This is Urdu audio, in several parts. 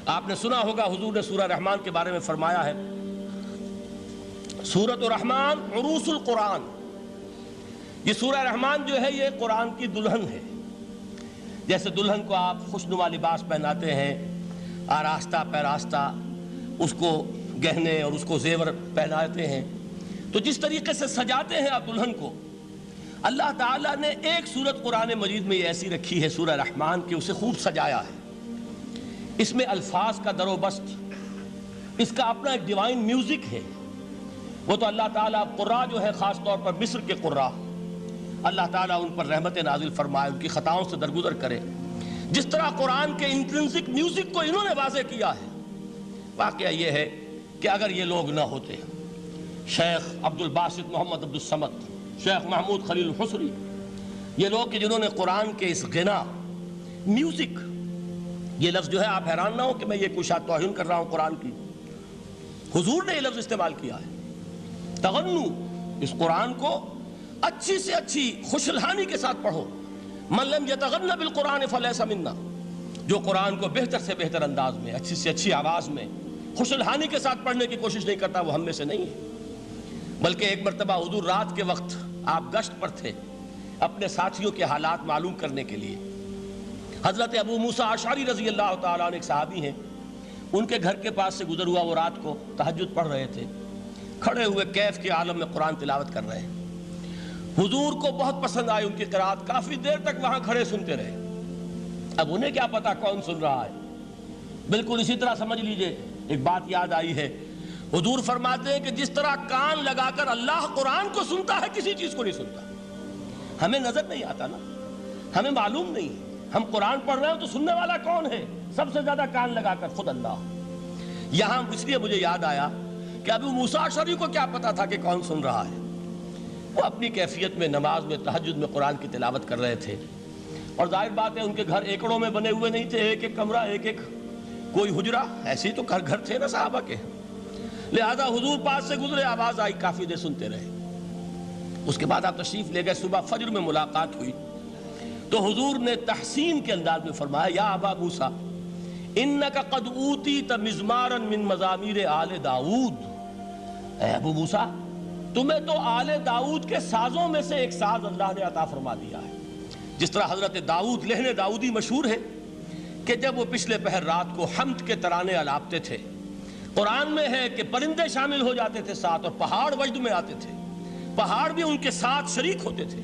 آپ نے سنا ہوگا حضور نے سورہ رحمان کے بارے میں فرمایا ہے، سورۃ الرحمن عروس القرآن، یہ سورہ رحمان جو ہے یہ قرآن کی دلہن ہے۔ جیسے دلہن کو آپ خوشنما لباس پہناتے ہیں، آراستہ پیراستہ اس کو گہنے اور اس کو زیور پہناتے ہیں، تو جس طریقے سے سجاتے ہیں آپ دلہن کو، اللہ تعالیٰ نے ایک سورت قرآن مجید میں یہ ایسی رکھی ہے سورہ رحمان کہ اسے خوب سجایا ہے۔ اس میں الفاظ کا در و بست، اس کا اپنا ایک ڈیوائن میوزک ہے۔ وہ تو اللہ تعالیٰ قراء جو ہے خاص طور پر مصر کے قراء، اللہ تعالیٰ ان پر رحمت نازل فرمائے، ان کی خطاؤں سے درگزر کرے۔ جس طرح قرآن کے انٹرنسک میوزک کو انہوں نے واضح کیا ہے، واقعہ یہ ہے کہ اگر یہ لوگ نہ ہوتے، شیخ عبد الباسط محمد عبد الصمد، شیخ محمود خلیل الحصری، یہ لوگ کہ جنہوں نے قرآن کے اس غنا میوزک، یہ لفظ جو ہے آپ حیران نہ ہو کہ میں یہ کوئی شاید توہین کر رہا ہوں قرآن کی، حضور نے یہ لفظ استعمال کیا ہے، تغنو، اس قرآن کو اچھی سے اچھی خوشلہانی کے ساتھ پڑھو۔ من لم یتغن بالقرآن فلیس منا، جو قرآن کو بہتر سے بہتر انداز میں، اچھی سے اچھی آواز میں، خوشلہانی کے ساتھ پڑھنے کی کوشش نہیں کرتا، وہ ہم میں سے نہیں ہے۔ بلکہ ایک مرتبہ حضور رات کے وقت آپ گشت پر تھے اپنے ساتھیوں کے حالات معلوم کرنے کے لیے۔ حضرت ابو موسیٰ اشعری رضی اللہ تعالیٰ عنہ ایک صحابی ہیں، ان کے گھر کے پاس سے گزر ہوا، وہ رات کو تہجد پڑھ رہے تھے، کھڑے ہوئے کیف کے عالم میں قرآن تلاوت کر رہے ہیں۔ حضور کو بہت پسند آئی ان کی قرات، کافی دیر تک وہاں کھڑے سنتے رہے۔ اب انہیں کیا پتا کون سن رہا ہے، بالکل اسی طرح سمجھ لیجئے ایک بات یاد آئی ہے، حضور فرماتے ہیں کہ جس طرح کان لگا کر اللہ قرآن کو سنتا ہے کسی چیز کو نہیں سنتا۔ ہمیں نظر نہیں آتا نا، ہمیں معلوم نہیں، ہم قرآن پڑھ رہے ہیں تو سننے والا کون ہے؟ سب سے زیادہ کان لگا کر خود اللہ۔ یہاں اس لیے مجھے یاد آیا کہ ابو موسیٰ اشعری کو کیا پتا تھا کہ کون سن رہا ہے؟ وہ اپنی کیفیت میں نماز میں تہجد میں قرآن کی تلاوت کر رہے تھے، اور ظاہر بات ہے ان کے گھر ایکڑوں میں بنے ہوئے نہیں تھے، ایک ایک کمرہ، ایک ایک کوئی حجرہ، ایسے ہی تو گھر تھے نا صحابہ کے، لہذا حضور پاس سے گزرے، آواز آئی، کافی دیر سنتے رہے۔ اس کے بعد آپ تشریف لے گئے، صبح فجر میں ملاقات ہوئی تو حضور نے تحسین کے انداز میں فرمایا، یا ابا موسیٰ انک قد اوتیت مزمارا من مزامیر آل داؤد، اے ابو موسیٰ تمہیں تو آل داؤد کے سازوں میں سے ایک ساز اللہ نے عطا فرما دیا ہے۔ جس طرح حضرت داؤد لہن داؤدی مشہور ہے کہ جب وہ پچھلے پہر رات کو حمد کے ترانے الاپتے تھے، قرآن میں ہے کہ پرندے شامل ہو جاتے تھے ساتھ، اور پہاڑ وجد میں آتے تھے، پہاڑ بھی ان کے ساتھ شریک ہوتے تھے۔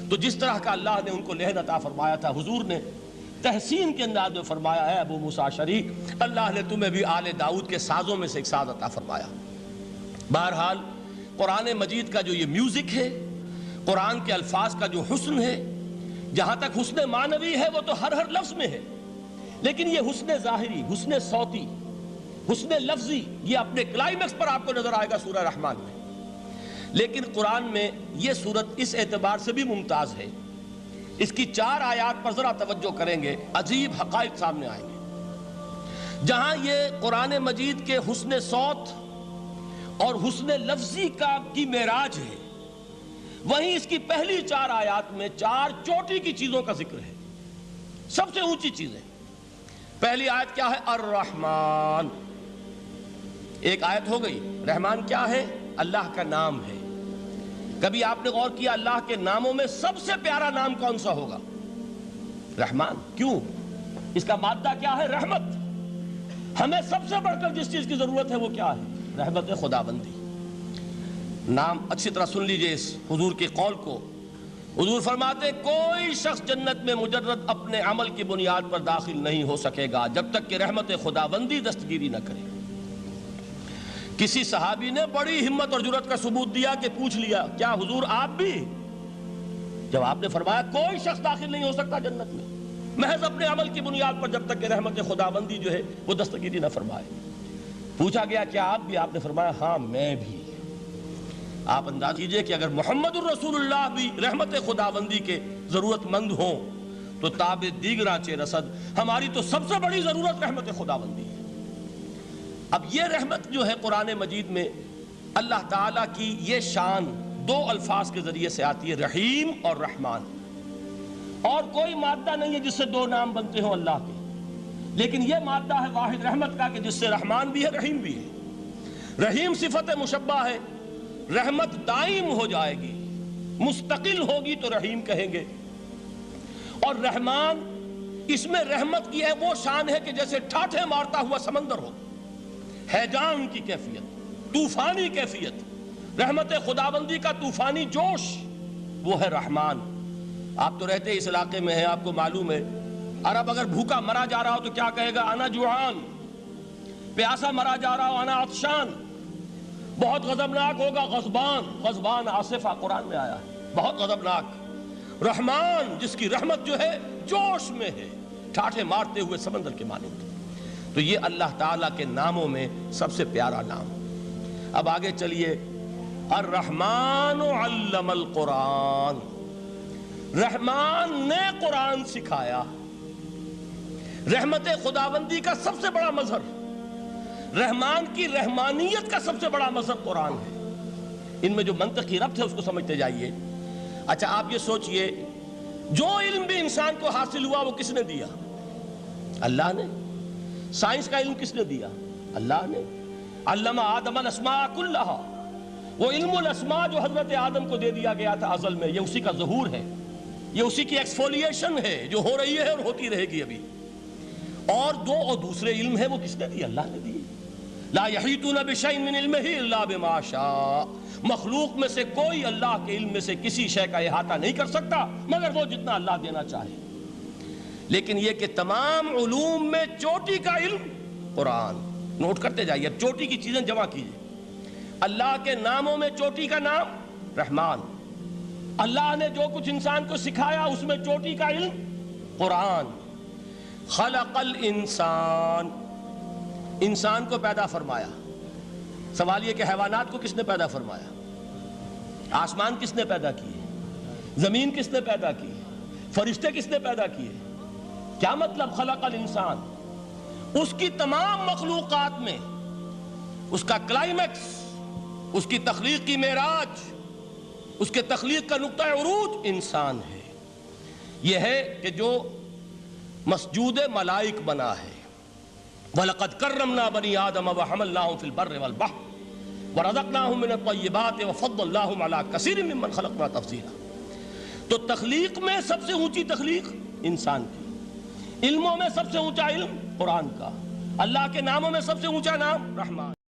تو جس طرح کا اللہ نے ان کو لہن عطا فرمایا تھا، حضور نے تحسین کے انداز میں فرمایا ہے ابو موسیٰ اشعری، اللہ نے تمہیں بھی آل داؤد کے سازوں میں سے ایک ساز عطا فرمایا۔ بہرحال قرآن مجید کا جو یہ میوزک ہے، قرآن کے الفاظ کا جو حسن ہے، جہاں تک حسن معنوی ہے وہ تو ہر لفظ میں ہے، لیکن یہ حسن ظاہری، حسن صوتی، حسن لفظی، یہ اپنے کلائمیکس پر آپ کو نظر آئے گا سورہ رحمان میں۔ لیکن قرآن میں یہ سورت اس اعتبار سے بھی ممتاز ہے، اس کی 4 آیات پر ذرا توجہ کریں گے، عجیب حقائق سامنے آئیں گے۔ جہاں یہ قرآن مجید کے حسن صوت اور حسن لفظی کی معراج ہے، وہیں اس کی پہلی 4 آیات میں 4 چوٹی کی چیزوں کا ذکر ہے، سب سے اونچی چیزیں۔ پہلی آیت کیا ہے؟ الرحمن، ایک آیت ہو گئی۔ رحمان کیا ہے؟ اللہ کا نام ہے۔ کبھی آپ نے غور کیا اللہ کے ناموں میں سب سے پیارا نام کون سا ہوگا؟ رحمان۔ کیوں؟ اس کا مادہ کیا ہے؟ رحمت۔ ہمیں سب سے بڑھ کر جس چیز کی ضرورت ہے وہ کیا ہے؟ رحمت خداوندی۔ نام اچھی طرح سن لیجئے اس حضور کے قول کو۔ حضور فرماتے کوئی شخص جنت میں مجرد اپنے عمل کی بنیاد پر داخل نہیں ہو سکے گا جب تک کہ رحمت خداوندی دستگیری نہ کرے۔ کسی صحابی نے بڑی ہمت اور جرأت کا ثبوت دیا کہ پوچھ لیا، کیا حضور آپ بھی؟ جب آپ نے فرمایا کوئی شخص داخل نہیں ہو سکتا جنت میں محض اپنے عمل کی بنیاد پر جب تک کہ رحمت خداوندی جو ہے وہ دستگیری نہ فرمائے۔ پوچھا گیا کیا آپ بھی؟ آپ نے فرمایا ہاں میں بھی۔ آپ انداز کیجئے کہ اگر محمد الرسول اللہ بھی رحمت خداوندی کے ضرورت مند ہوں تو تاب دیگراں چے رسد، ہماری تو سب سے بڑی ضرورت رحمت خداوندی ہے۔ اب یہ رحمت جو ہے قرآن مجید میں اللہ تعالیٰ کی یہ شان 2 الفاظ کے ذریعے سے آتی ہے، رحیم اور رحمان، اور کوئی مادہ نہیں ہے جس سے 2 نام بنتے ہوں اللہ کے۔ لیکن یہ مادہ ہے واحد رحمت کا کہ جس سے رحمان بھی ہے رحیم بھی ہے۔ رحیم صفت مشبہ ہے، رحمت دائم ہو جائے گی، مستقل ہوگی تو رحیم کہیں گے، اور رحمان اس میں رحمت کی ہے وہ شان ہے کہ جیسے ٹھاٹھے مارتا ہوا سمندر ہو، ہیجان کی کیفیت، طوفانی کیفیت، رحمت خداوندی کا طوفانی جوش، وہ ہے رحمان۔ آپ تو رہتے اس علاقے میں ہیں، آپ کو معلوم ہے عرب اگر بھوکا مرا جا رہا ہو تو کیا کہے گا؟ انا جوعان۔ پیاسا مرا جا رہا ہو انا عطشان۔ بہت غضبناک ہوگا غضبان، غضبان آصفہ قرآن میں آیا ہے، بہت غضبناک۔ رحمان جس کی رحمت جو ہے جوش میں ہے، ٹھاٹھے مارتے ہوئے سمندر کے مانند۔ تو یہ اللہ تعالیٰ کے ناموں میں سب سے پیارا نام۔ اب آگے چلیے، الرحمن علم القرآن، رحمان نے قرآن سکھایا۔ رحمت خداوندی کا سب سے بڑا مظہر، رحمان کی رحمانیت کا سب سے بڑا مظہر قرآن ہے۔ ان میں جو منطقی ربط ہے اس کو سمجھتے جائیے۔ اچھا آپ یہ سوچئے، جو علم بھی انسان کو حاصل ہوا وہ کس نے دیا؟ اللہ نے۔ سائنس کا علم کس نے دیا؟ اللہ نے۔ علم آدم الاسماء کلہا، وہ علم الاسماء جو حضرت آدم کو دے دیا گیا تھا ازل میں، یہ اسی کا ظہور ہے، یہ اسی کی ایکسفولیشن ہے جو ہو رہی ہے اور ہوتی رہے گی ابھی۔ اور دوسرے علم ہے وہ کس نے دی؟ اللہ نے دی۔ لا یحیطون بشیء من علمہ الا بما شاء، مخلوق میں سے کوئی اللہ کے علم میں سے کسی شے کا احاطہ نہیں کر سکتا مگر وہ جتنا اللہ دینا چاہے۔ لیکن یہ کہ تمام علوم میں چوٹی کا علم قرآن، نوٹ کرتے جائیے، اب چوٹی کی چیزیں جمع کیجئے۔ اللہ کے ناموں میں چوٹی کا نام رحمان، اللہ نے جو کچھ انسان کو سکھایا اس میں چوٹی کا علم قرآن۔ خلق الانسان، انسان کو پیدا فرمایا۔ سوال یہ کہ حیوانات کو کس نے پیدا فرمایا؟ آسمان کس نے پیدا کیے؟ زمین کس نے پیدا کی؟ فرشتے کس نے پیدا کیے؟ کیا مطلب خلق الانسان؟ اس کی تمام مخلوقات میں اس کا کلائمیکس، اس کی تخلیق کی معراج، اس کے تخلیق کا نقطہ عروج انسان ہے۔ یہ ہے کہ جو مسجود ملائک بنا ہے۔ وَلَقَدْ كَرَّمْنَا بَنِي آدَمَ وَحَمَلْنَاهُمْ فِي الْبَرِّ وَالْبَحْرِ وَرَزَقْنَاهُمْ مِنَ الطَّيِّبَاتِ وَفَضَّلْنَاهُمْ عَلَى كَثِيرٍ مِّمَّنْ خَلَقْنَا تَفْضِيلًا۔ تو تخلیق میں سب سے اونچی تخلیق انسان کی، علموں میں سب سے اونچا علم قرآن کا، اللہ کے ناموں میں سب سے اونچا نام رحمان۔